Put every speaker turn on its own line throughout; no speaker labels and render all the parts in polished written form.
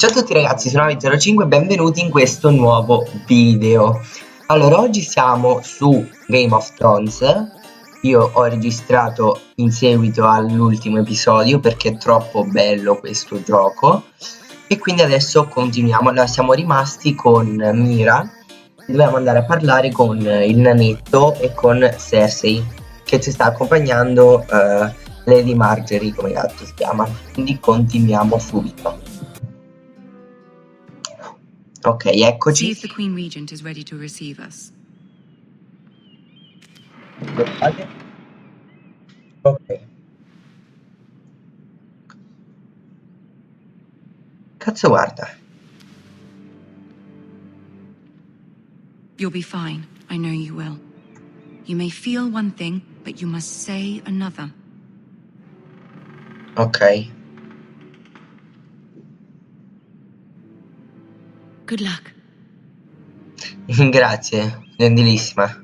Ciao a tutti ragazzi, sono 05 e benvenuti in questo nuovo video. Allora, oggi siamo su Game of Thrones. Io ho registrato in seguito all'ultimo episodio perché è troppo bello questo gioco. E quindi adesso continuiamo. Allora, siamo rimasti con Mira. Dobbiamo andare a parlare con il nanetto e con Cersei, che ci sta accompagnando Lady Marjorie, come gatto si chiama. Quindi continuiamo subito. Ok, eccoci.
See if the Queen Regent is ready to receive us.
Ok. Cazzo, guarda.
You'll be fine. I know you will. You may feel one thing, but you must say another.
Ok.
Good luck.
Grazie, gentilissima.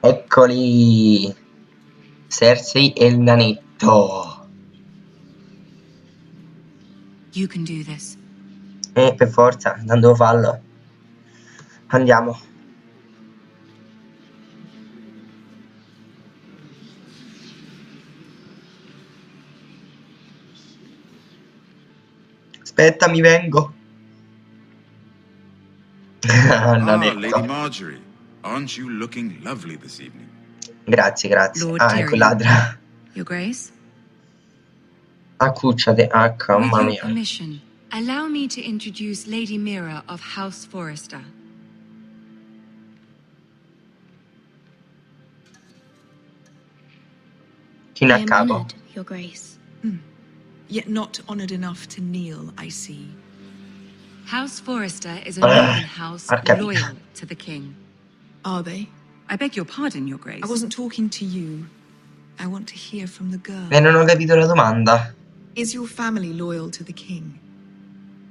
Eccoli. Cersei e il nanetto.
You can do this.
Per forza, non devo farlo. Andiamo. Aspetta, mi vengo.
Lady Marjorie, aren't you looking lovely this evening?
Grazie, grazie.
Lord
Ecco
Tyrion.
ladra.
Your Grace?
Accucciate.
With
Mamma
your
mia.
permission, allow me to introduce Lady Mira of House Forrester.
Fino
I
a
am
capo.
honored, Your Grace.
Yet not honored enough to kneel, I see.
House Forrester is a northern house
porca
loyal to the king.
Are they?
I beg your pardon, Your Grace.
I wasn't talking to you. I want to hear from the girl.
Non ho capito la domanda.
Is your family loyal to the king?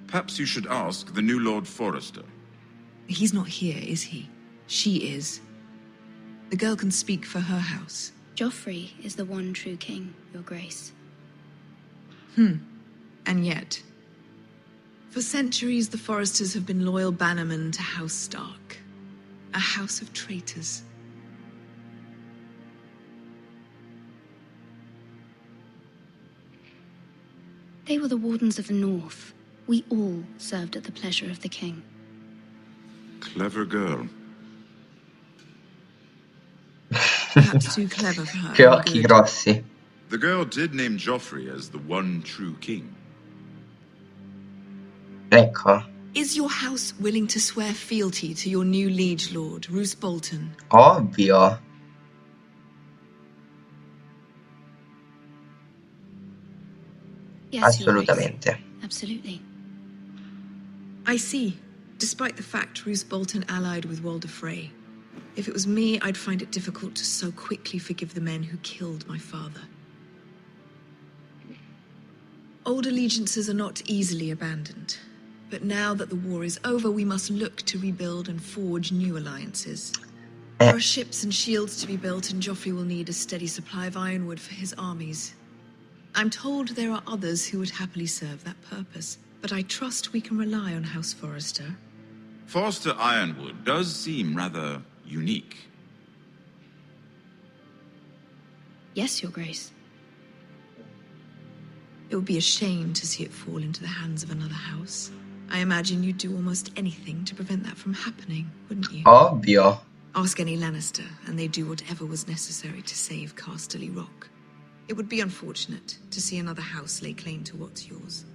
Perhaps you should ask the new Lord Forrester.
He's not here, is he? She is. The girl can speak for her house.
Joffrey is the one true king, Your Grace.
And yet, for centuries the Forresters have been loyal bannermen to House Stark. A house of traitors.
They were the Wardens of the North. We all served at the pleasure of the king.
Clever girl.
Perhaps too clever for her
Che
own
occhi
good.
grossi.
The girl did name Joffrey as the one true king.
Ecco.
Is your house willing to swear fealty to your new liege lord, Roose Bolton?
Ovvio.
Yes, Your Grace.
Assolutamente.
Absolutely.
I see. Despite the fact Roose Bolton allied with Walder Frey. If it was me, I'd find it difficult to so quickly forgive the men who killed my father. Old allegiances are not easily abandoned. But now that the war is over, we must look to rebuild and forge new alliances. There are ships and shields to be built, and Joffrey will need a steady supply of ironwood for his armies. I'm told there are others who would happily serve that purpose, but I trust we can rely on House Forrester.
Forrester Ironwood does seem rather unique.
Yes, Your Grace.
It would be a shame to see it fall into the hands of another house. I imagine you'd do almost anything to prevent that from happening, wouldn't you?
Ovvio.
Ask any Lannister, and they'd do whatever was necessary to save Casterly Rock. It would be unfortunate to see another house lay claim to what's yours.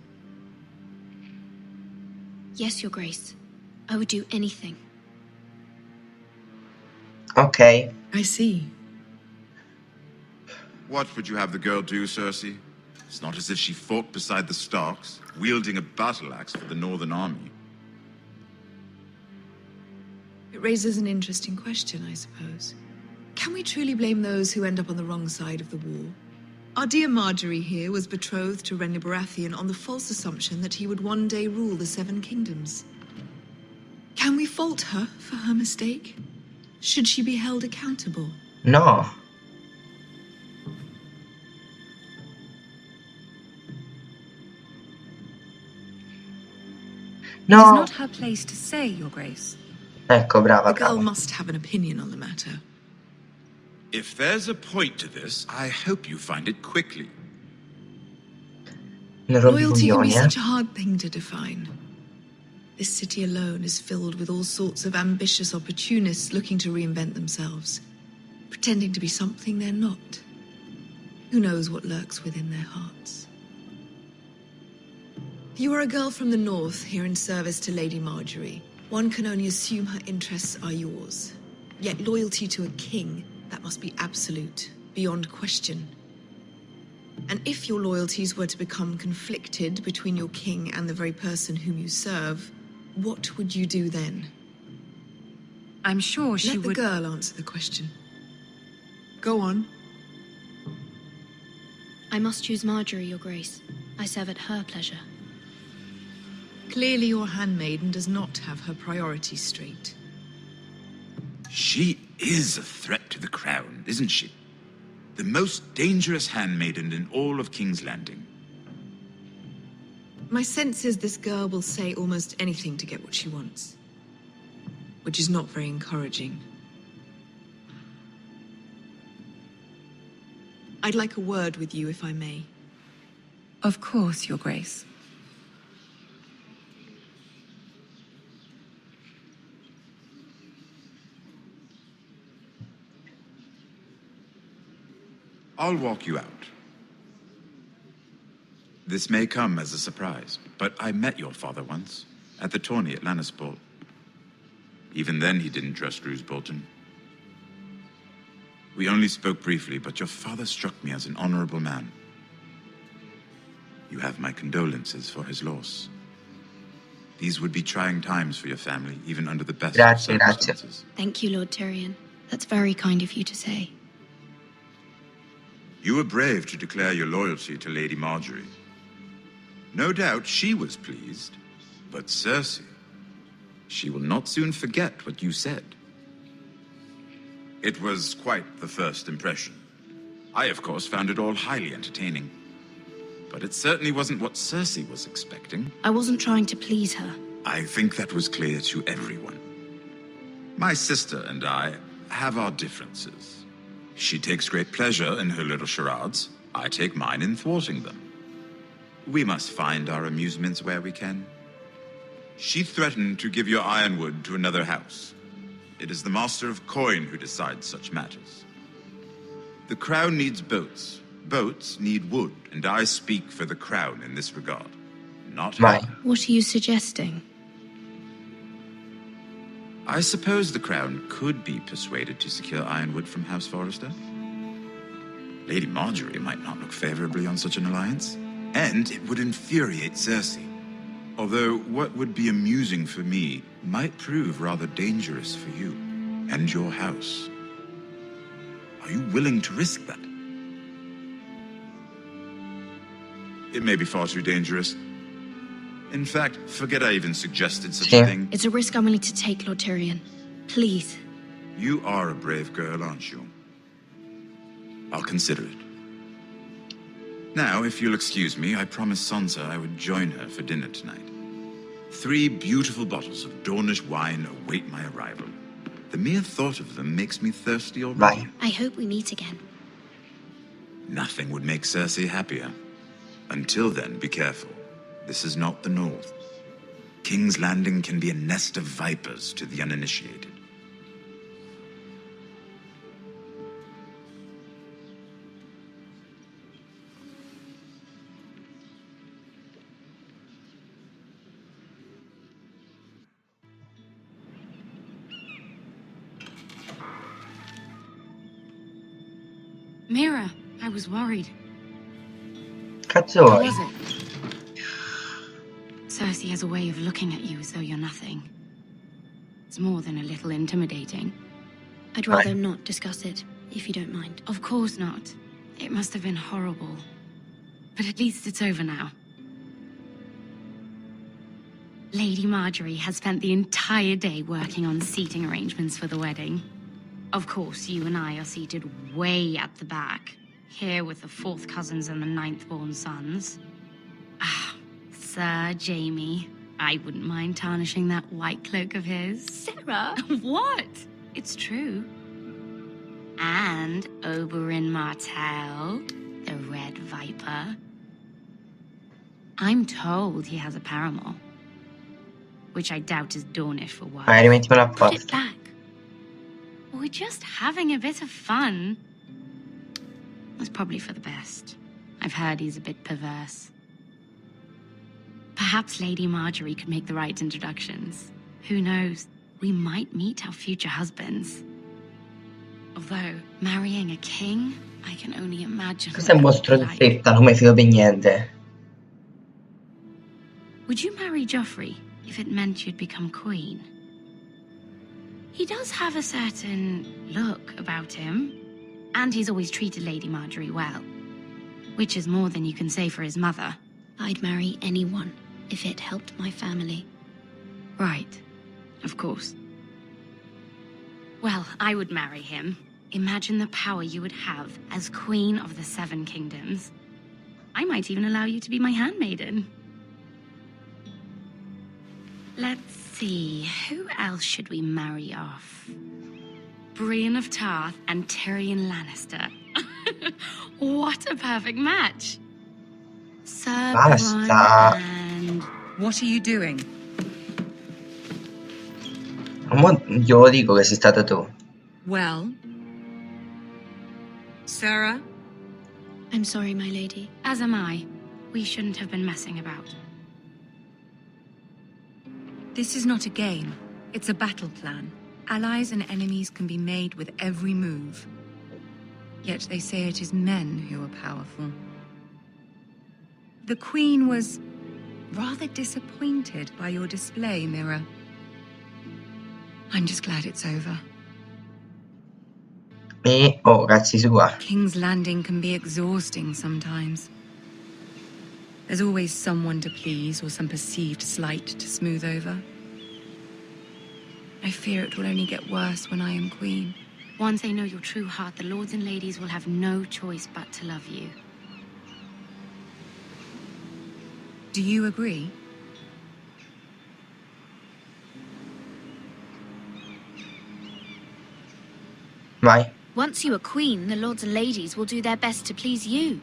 Yes, Your Grace. I would do anything.
Ok.
I see.
What would you have the girl do, Cersei? It's not as if she fought beside the Starks, wielding a battle axe for the Northern Army.
It raises an interesting question, I suppose. Can we truly blame those who end up on the wrong side of the war? Our dear Marjorie here was betrothed to Renly Baratheon on the false assumption that he would one day rule the Seven Kingdoms. Can we fault her for her mistake? Should she be held accountable?
No.
It is
No.
not her place to say, Your Grace.
Ecco, brava,
The girl
brava.
must have an opinion on the matter.
If there's a point to this, I hope you find it quickly.
Non
Loyalty can be
rompicoglioni,
such a hard thing to define. This city alone is filled with all sorts of ambitious opportunists looking to reinvent themselves, pretending to be something they're not. Who knows what lurks within their hearts? You are a girl from the north, here in service to Lady Marjorie. One can only assume her interests are yours. Yet loyalty to a king, that must be absolute, beyond question. And if your loyalties were to become conflicted between your king and the very person whom you serve, what would you do then?
I'm sure she
Let the
would...
girl answer the question. Go on.
I must choose Marjorie, Your Grace. I serve at her pleasure.
Clearly your handmaiden does not have her priorities straight.
She is a threat to the crown, isn't she? The most dangerous handmaiden in all of King's Landing.
My sense is this girl will say almost anything to get what she wants. Which is not very encouraging. I'd like a word with you, if I may.
Of course, Your Grace.
I'll walk you out. This may come as a surprise, but I met your father once, at the tourney at Lannisport. Even then he didn't trust Roose Bolton. We only spoke briefly, but your father struck me as an honorable man. You have my condolences for his loss. These would be trying times for your family, even under the best of
Grazie, grazie.
circumstances.
Thank you, Lord Tyrion. That's very kind of you to say.
You were brave to declare your loyalty to Lady Marjorie. No doubt she was pleased, but Cersei, she will not soon forget what you said. It was quite the first impression. I, of course, found it all highly entertaining. But it certainly wasn't what Cersei was expecting.
I wasn't trying to please her.
I think that was clear to everyone. My sister and I have our differences. She takes great pleasure in her little charades. I take mine in thwarting them. We must find our amusements where we can. She threatened to give your ironwood to another house. It is the Master of Coin who decides such matters. The crown needs boats. Boats need wood, and I speak for the crown in this regard. Not her.
Vai.
What are you suggesting?
I suppose the crown could be persuaded to secure ironwood from House Forrester. Lady Marjorie might not look favorably on such an alliance, and it would infuriate Cersei. Although what would be amusing for me might prove rather dangerous for you and your house. Are you willing to risk that? It may be far too dangerous. In fact, forget I even suggested such a thing.
It's a risk I'm willing to take, Lord Tyrion. Please.
You are a brave girl, aren't you? I'll consider it. Now, if you'll excuse me, I promised Sansa I would join her for dinner tonight. 3 beautiful bottles of Dornish wine await my arrival. The mere thought of them makes me thirsty already.
Vai.
I hope we meet again.
Nothing would make Cersei happier. Until then, be careful. This is not the North. King's Landing can be a nest of vipers to the uninitiated.
Mira, I was worried.
Cazzo
How
vuoi?
was it? Cersei has a way of looking at you as though you're nothing. It's more than a little intimidating.
I'd rather not discuss it, if you don't mind.
Of course not. It must have been horrible. But at least it's over now. Lady Marjorie has spent the entire day working on seating arrangements for the wedding. Of course, you and I are seated way at the back, here with the 4th cousins and the 9th-born sons. Ah, Sir Jamie. I wouldn't mind tarnishing that white cloak of his.
Sarah!
What? It's true. And Oberyn Martell, the Red Viper. I'm told he has a paramour, which I doubt is Dornish for wife.
Rimettimelo
Put it
apposta.
back.
We're just having a bit of fun. It's probably for the best. I've heard he's a bit perverse. Perhaps Lady Marjorie could make the right introductions. Who knows? We might meet our future husbands. Although, marrying a king, I can only imagine.
Questo è un mostro di fretta, non mi fido per niente.
Would you marry Joffrey if it meant you'd become queen? He does have a certain look about him, and he's always treated Lady Marjorie well, which is more than you can say for his mother.
I'd marry anyone if it helped my family.
Right, of course. Well, I would marry him. Imagine the power you would have as Queen of the 7 Kingdoms. I might even allow you to be my handmaiden. Let's see, who else should we marry off? Brienne of Tarth and Tyrion Lannister. What a perfect match! Sir
Basta.
Bronn and...
What are you doing?
Mo glielo dico che sei stata tu.
Well? Sarah?
I'm sorry, my lady.
As am I. We shouldn't have been messing about.
This is not a game. It's a battle plan. Allies and enemies can be made with every move. Yet they say it is men who are powerful. The Queen was rather disappointed by your display, Mira. I'm just glad it's over.
Oh, cazzi sua.
King's Landing can be exhausting sometimes. There's always someone to please or some perceived slight to smooth over. I fear it will only get worse when I am queen.
Once they know your true heart, the lords and ladies will have no choice but to love you.
Do you agree?
Vai.
Once you are queen, the lords and ladies will do their best to please you.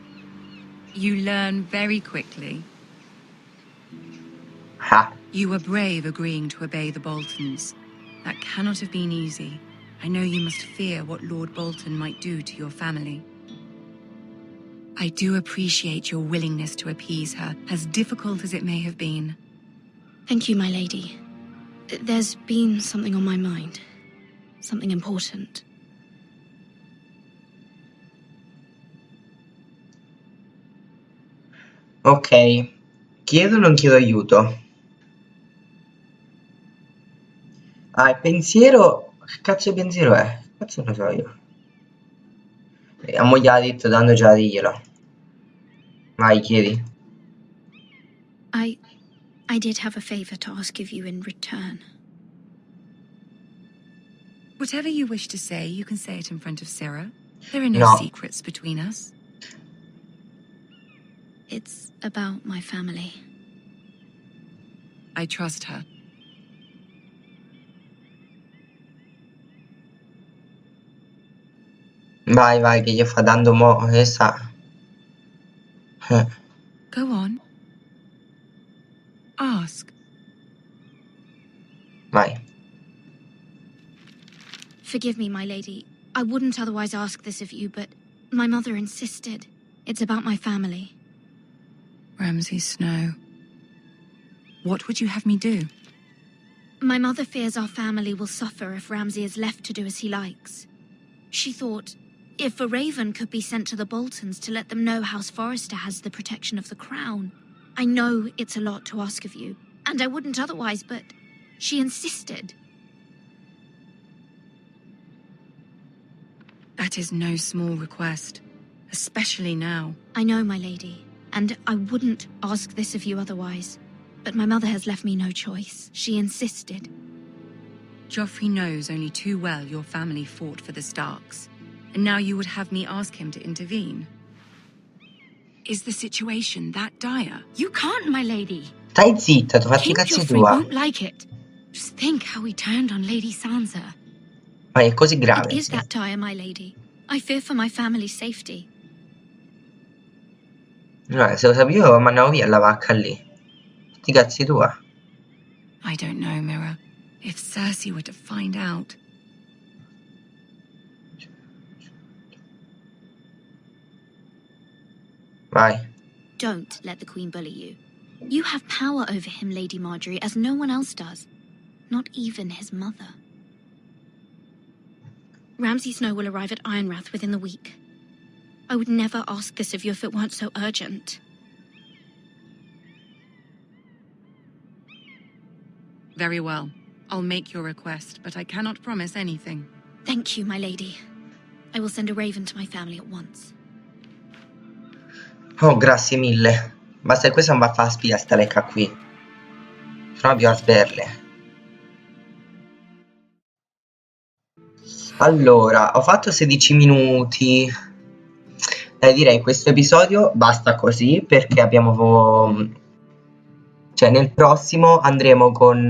You learn very quickly.
Ah.
You were brave agreeing to obey the Boltons. That cannot have been easy. I know you must fear what Lord Bolton might do to your family. I do appreciate your willingness to appease her, as difficult as it may have been.
Thank you, my lady. There's been something on my mind. Something important.
Ok. Chiedo o non chiedo aiuto? Ah, il pensiero... Che cazzo di pensiero è? Che cazzo ne so io? A mo gliel'ha detto, dando già a dirglielo. Vai, chiedi.
I did have a favor to ask of you in return.
Whatever you wish to say, you can say it in front of Sarah. There are no
No.
secrets between us.
It's about my family.
I trust her.
Vai, vai, che gli fa dando mo... Che sa?
Go on. Ask.
Vai.
Forgive me, my lady. I wouldn't otherwise ask this of you, but my mother insisted. It's about my family.
Ramsay Snow. What would you have me do?
My mother fears our family will suffer if Ramsay is left to do as he likes. She thought, if a raven could be sent to the Boltons to let them know House Forrester has the protection of the crown. I know it's a lot to ask of you, and I wouldn't otherwise, but she insisted.
That is no small request, especially now.
I know, my lady, and I wouldn't ask this of you otherwise. But my mother has left me no choice. She insisted.
Joffrey knows only too well your family fought for the Starks, and now you would have me ask him to intervene. Is the situation that dire?
You can't, my lady.
Stai zitta, ti fatti i
King
cazzi
Joffrey
tua.
won't like it. Just think how he turned on Lady Sansa.
Ma è così grave?
It is
Sì.
that dire, my lady. I fear for my family's safety.
No, se lo sapevo io mandavo via la vacca lì. Sti cazzi tua.
I don't know, Mira. If Cersei were to find out...
Vai.
Don't let the Queen bully you. You have power over him, Lady Marjorie, as no one else does. Not even his mother. Ramsay Snow will arrive at Ironrath within the week. I would never ask this of you if it weren't so urgent.
Very well. I'll make your request, but I cannot promise anything.
Thank you, my lady. I will send a raven to my family at once.
Oh, grazie mille. Basta che questa non va a fare spia sta lecca qui. Se no più a sberle. Allora, ho fatto 16 minuti. Direi questo episodio basta così, perché abbiamo... Cioè, nel prossimo andremo con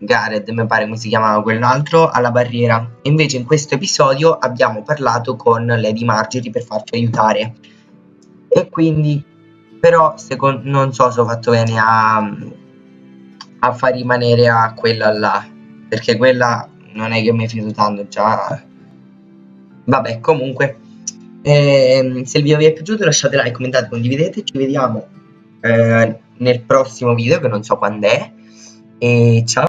Gareth, mi pare come si chiamava quell'altro, alla barriera. E invece in questo episodio abbiamo parlato con Lady Marjorie per farci aiutare. E quindi, però, non so se ho fatto bene a far rimanere a quella là, perché quella non è che mi fido tanto già. Vabbè, comunque, se il video vi è piaciuto lasciate like, commentate, condividete. Ci vediamo nel prossimo video, che non so quando è, e ciao.